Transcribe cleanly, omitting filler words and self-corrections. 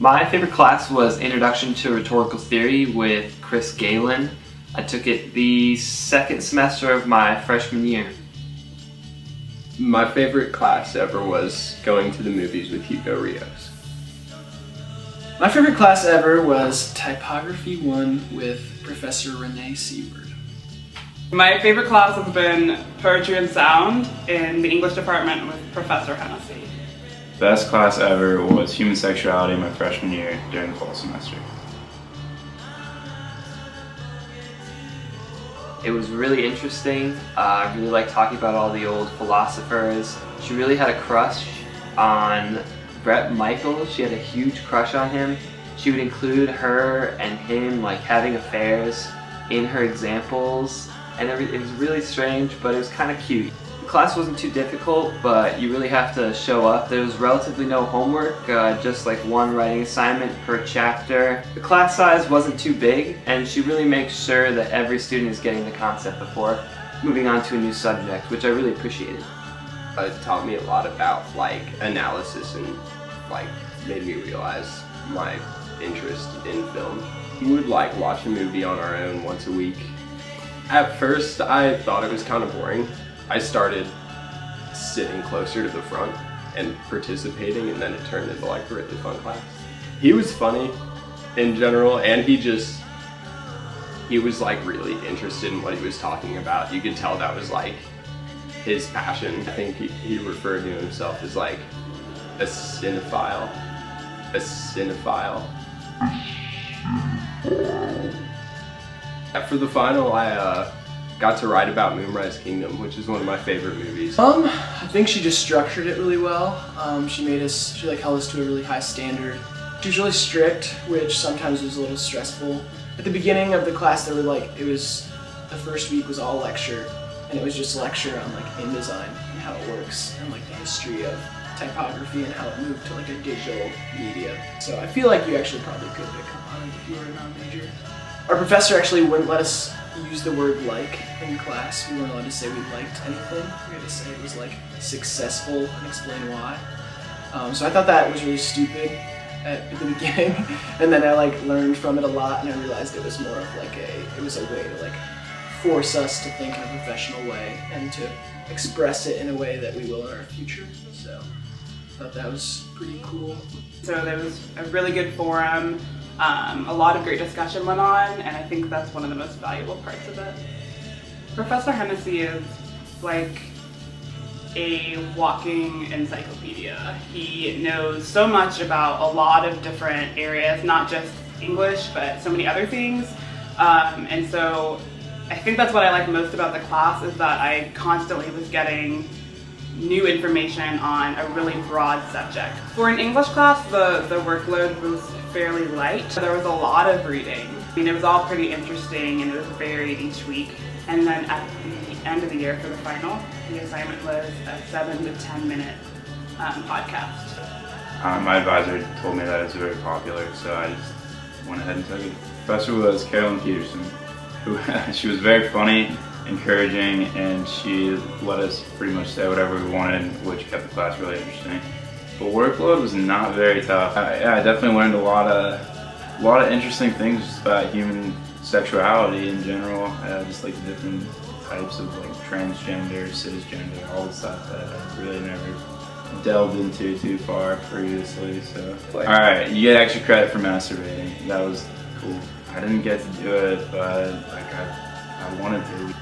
My favorite class was Introduction to Rhetorical Theory with Chris Galen. I took it the second semester of my freshman year. My favorite class ever was going to the movies with Hugo Rios. My favorite class ever was Typography 1 with Professor Renee Seward. My favorite class has been Poetry and Sound in the English department with Professor Hennessy. Best class ever was Human Sexuality my freshman year during the fall semester. It was really interesting. I really liked talking about all the old philosophers. She really had a crush on Bret Michaels. She had a huge crush on him. She would include her and him like having affairs in her examples, and it was really strange, but it was kind of cute. The class wasn't too difficult, but you really have to show up. There was relatively no homework, just like one writing assignment per chapter. The class size wasn't too big, and she really makes sure that every student is getting the concept before moving on to a new subject, which I really appreciated. It taught me a lot about analysis and made me realize my interest in film. We would watch a movie on our own once a week. At first I thought it was kind of boring. I started sitting closer to the front and participating, and then it turned into a really fun class. He was funny in general, and he was really interested in what he was talking about. You could tell that was his passion. I think he referred to himself as a cinephile. A cinephile. For the final, I got to write about Moonrise Kingdom, which is one of my favorite movies. I think she just structured it really well. She held us to a really high standard. She was really strict, which sometimes was a little stressful. At the beginning of the class, the first week was all lecture, and it was just lecture on InDesign and how it works, and the history of typography and how it moved to a digital media. So I feel like you actually probably could pick on it if you were a non-major. Our professor actually wouldn't let us use the word "like" in class. We weren't allowed to say we liked anything. We had to say it was successful and explain why. So I thought that was really stupid at the beginning, and then I learned from it a lot, and I realized it was more of it was a way to force us to think in a professional way and to express it in a way that we will in our future. So I thought that was pretty cool. So there was a really good forum. A lot of great discussion went on, and I think that's one of the most valuable parts of it. Professor Hennessy is a walking encyclopedia. He knows so much about a lot of different areas, not just English, but so many other things. And so I think that's what I like most about the class, is that I constantly was getting new information on a really broad subject. For an English class, the workload was fairly light. There was a lot of reading. It was all pretty interesting, and it was varied each week. And then at the end of the year for the final, the assignment was a 7 to 10 minute podcast. My advisor told me that it was very popular, so I just went ahead and took it. The professor was Carolyn Peterson, who she was very funny, encouraging, and she let us pretty much say whatever we wanted, which kept the class really interesting. The workload was not very tough. I definitely learned a lot of interesting things about human sexuality in general, just the different types of transgender, cisgender, all the stuff that I really never delved into too far previously. So, all right, you get extra credit for masturbating. That was cool. I didn't get to do it, but I wanted to.